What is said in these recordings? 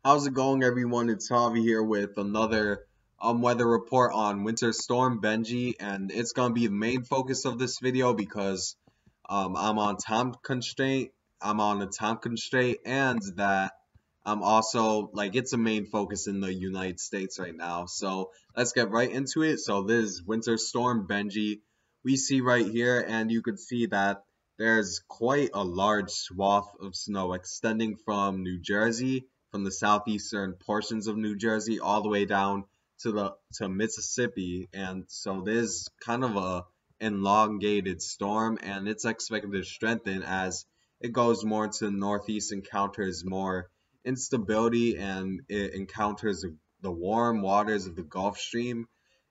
How's it going, everyone? It's Javi here with another weather report on Winter Storm Benji, and it's gonna be the main focus of this video because I'm on time constraint. I'm on a time constraint, and that I'm also like it's a main focus in the United States right now. So let's get right into it. So this is Winter Storm Benji. We see right here, and you can see that there's quite a large swath of snow extending from New Jersey, from the southeastern portions of New Jersey all the way down to Mississippi. And so there's kind of a elongated storm, and it's expected to strengthen as it goes more into the northeast, encounters more instability, and it encounters the warm waters of the Gulf Stream,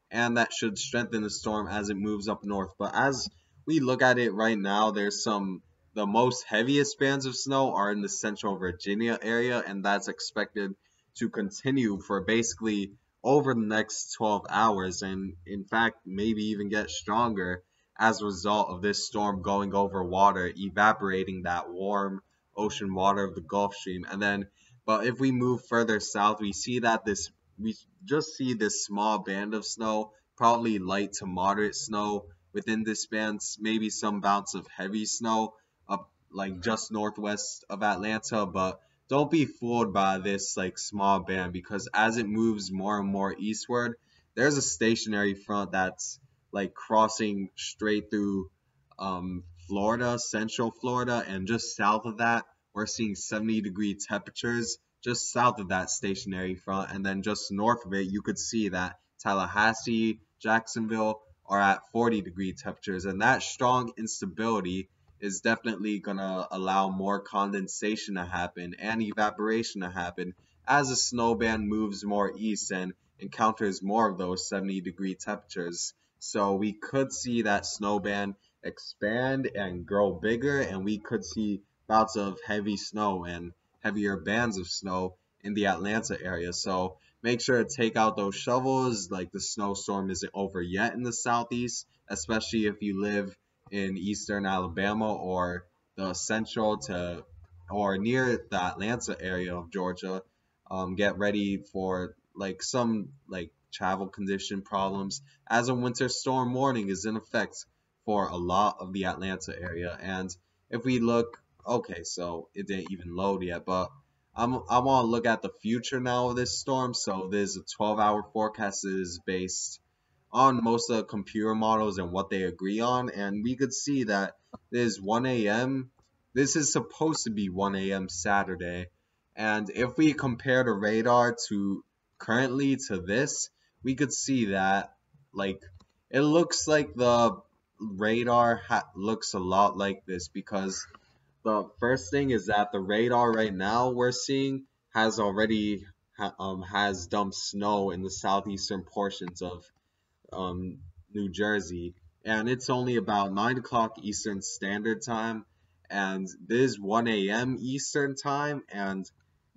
and that should strengthen the storm as it moves up north. But as we look at it right now, the most heaviest bands of snow are in the central Virginia area, and that's expected to continue for basically over the next 12 hours, and in fact maybe even get stronger as a result of this storm going over water, evaporating that warm ocean water of the Gulf Stream. But if we move further south, we just see this small band of snow, probably light to moderate snow within this band, maybe some bouts of heavy snow up like just northwest of Atlanta. But don't be fooled by this like small band, because as it moves more and more eastward, there's a stationary front that's like crossing straight through Florida, central Florida, and just south of that, we're seeing 70-degree temperatures just south of that stationary front. And then just north of it, you could see that Tallahassee, Jacksonville are at 40-degree temperatures. And that strong instability is definitely going to allow more condensation to happen and evaporation to happen as the snow band moves more east and encounters more of those 70-degree temperatures. So we could see that snow band expand and grow bigger, and we could see bouts of heavy snow and heavier bands of snow in the Atlanta area. So make sure to take out those shovels, like the snowstorm isn't over yet in the southeast, especially if you live in eastern Alabama or the central to or near the Atlanta area of Georgia. Get ready for like some like travel condition problems, as a winter storm warning is in effect for a lot of the Atlanta area. And if we look, okay, so it didn't even load yet, but I want to look at the future now of this storm. So there's a 12-hour forecast that is based on most of the computer models and what they agree on, and we could see that there's 1 a.m. This is supposed to be 1 a.m. Saturday, and if we compare the radar to currently to this, we could see that like it looks like the radar looks a lot like this, because the first thing is that the radar right now we're seeing has already has dumped snow in the southeastern portions of um, New Jersey, and it's only about 9 o'clock Eastern Standard Time, and this is 1 a.m. Eastern Time, and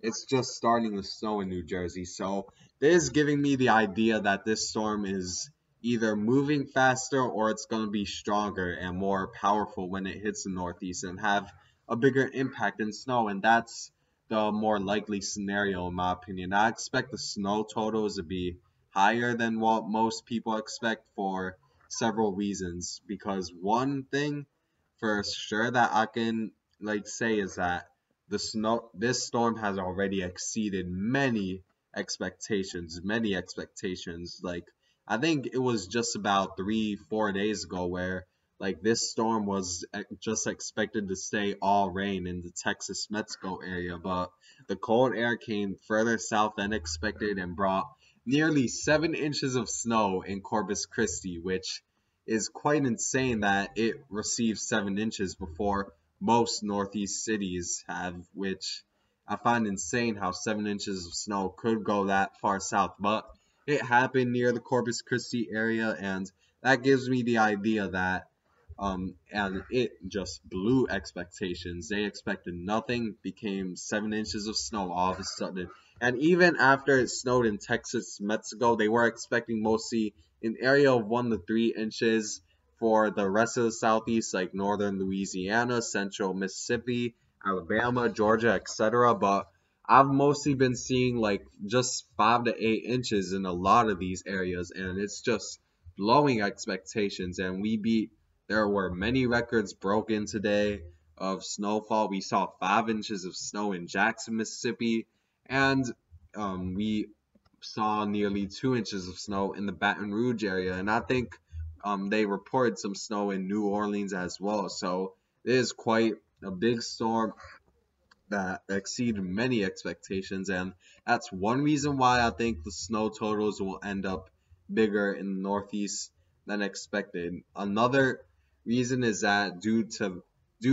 it's just starting to snow in New Jersey. So this is giving me the idea that this storm is either moving faster or it's going to be stronger and more powerful when it hits the Northeast and have a bigger impact in snow, and that's the more likely scenario in my opinion. I expect the snow totals to be higher than what most people expect for several reasons, because one thing for sure that I can like say is that this storm has already exceeded many expectations. Like I think it was just about 3-4 days ago where like this storm was just expected to stay all rain in the Texas Mexico area, but the cold air came further south than expected and brought nearly 7 inches of snow in Corpus Christi, which is quite insane that it received 7 inches before most Northeast cities have, which I find insane how 7 inches of snow could go that far south. But it happened near the Corpus Christi area, and that gives me the idea that and it just blew expectations. They expected nothing, became 7 inches of snow all of a sudden. And even after it snowed in Texas, Mexico, they were expecting mostly an area of 1 to 3 inches for the rest of the southeast, like northern Louisiana, central Mississippi, Alabama, Georgia, etc. But I've mostly been seeing like just 5 to 8 inches in a lot of these areas, and it's just blowing expectations. And there were many records broken today of snowfall. We saw 5 inches of snow in Jackson, Mississippi, and we saw nearly 2 inches of snow in the Baton Rouge area. And I think they reported some snow in New Orleans as well. So it is quite a big storm that exceed many expectations, and that's one reason why I think the snow totals will end up bigger in the Northeast than expected. Another reason is that due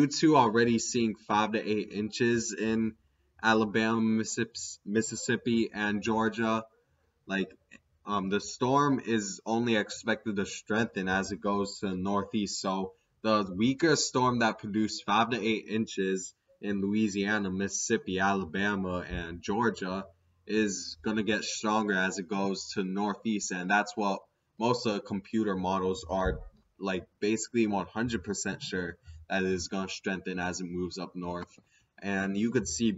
to already seeing 5 to 8 inches in Alabama, Mississippi, and Georgia, like the storm is only expected to strengthen as it goes to the northeast. So the weaker storm that produced 5 to 8 inches in Louisiana, Mississippi, Alabama, and Georgia is gonna get stronger as it goes to the northeast, and that's what most of the computer models are like basically 100% sure that it is gonna strengthen as it moves up north. And you could see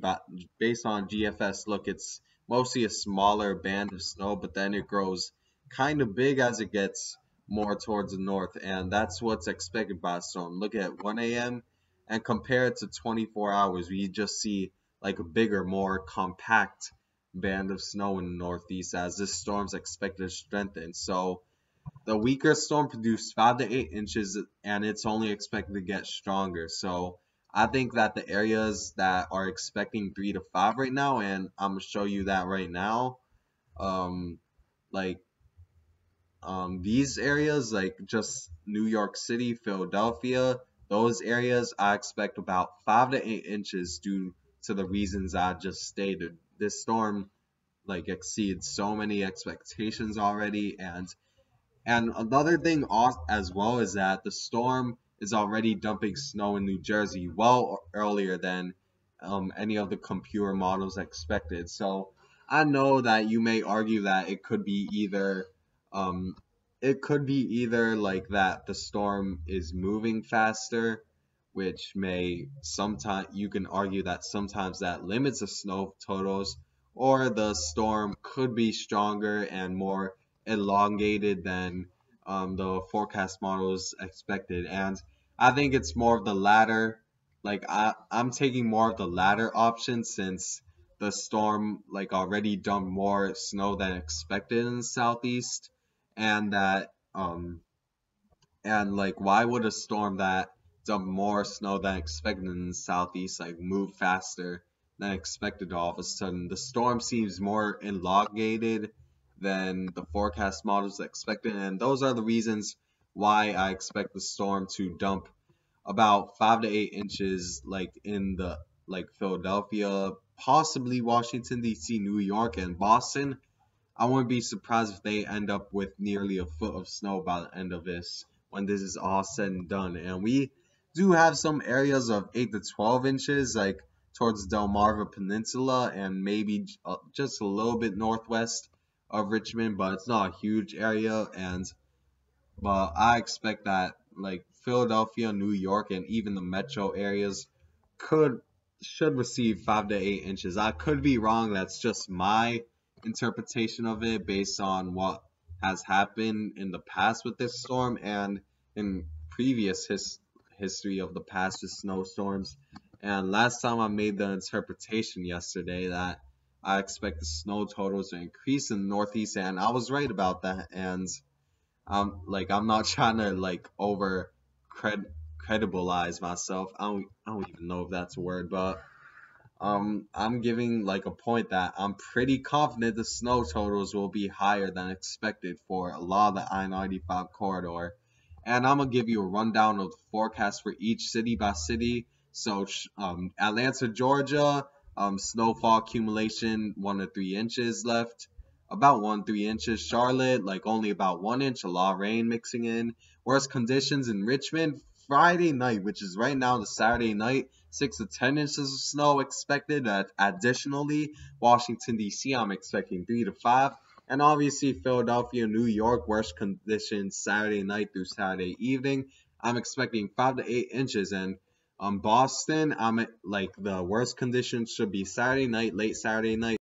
based on GFS, look, it's mostly a smaller band of snow, but then it grows kind of big as it gets more towards the north, and that's what's expected by a storm. Look at 1 a.m. and compare it to 24 hours, we just see like a bigger, more compact band of snow in the northeast as this storm's expected to strengthen. So the weaker storm produced 5 to 8 inches, and it's only expected to get stronger. So I think that the areas that are expecting 3 to 5 right now, and I'm gonna show you that right now, um, like these areas, like just New York City, Philadelphia, those areas, I expect about 5 to 8 inches due to the reasons I just stated. This storm like exceeds so many expectations already, and another thing as well is that the storm is already dumping snow in New Jersey well earlier than any of the computer models expected. So I know that you may argue that um, it could be either like that the storm is moving faster, which may sometimes you can argue that sometimes that limits the snow totals, or the storm could be stronger and more elongated than the forecast models expected. And I think it's more of the latter. Like I'm taking more of the latter option since the storm like already dumped more snow than expected in the southeast, and that and like why would a storm that dumped more snow than expected in the southeast like move faster than expected all of a sudden? The storm seems more elongated than the forecast models expected, and those are the reasons why I expect the storm to dump about 5 to 8 inches like in the like Philadelphia, possibly Washington DC, New York, and Boston. I wouldn't be surprised if they end up with nearly a foot of snow by the end of this when this is all said and done. And we do have some areas of 8 to 12 inches, like towards Delmarva Peninsula and maybe just a little bit northwest of Richmond, but it's not a huge area. But I expect that like Philadelphia, New York, and even the metro areas could should receive 5 to 8 inches. I could be wrong. That's just my interpretation of it based on what has happened in the past with this storm and in previous history of the past with snowstorms. And last time I made the interpretation yesterday that I expect the snow totals to increase in the Northeast, and I was right about that. And I'm not trying to like over credibilize myself. I don't even know if that's a word, but I'm giving like a point that I'm pretty confident the snow totals will be higher than expected for a lot of the I-95 corridor. And I'm gonna give you a rundown of the forecast for each city by city. So Atlanta, Georgia, snowfall accumulation 1 to 3 inches left, about 1 3 inches. Charlotte, like only about 1 inch, a lot of rain mixing in. Worst conditions in Richmond, Friday night, which is right now the Saturday night, 6 to 10 inches of snow expected. Additionally, Washington D.C. I'm expecting 3 to 5, and obviously Philadelphia, New York, worst conditions Saturday night through Saturday evening. I'm expecting 5 to 8 inches, and Boston, I'm at, like the worst conditions should be Saturday night, late Saturday night.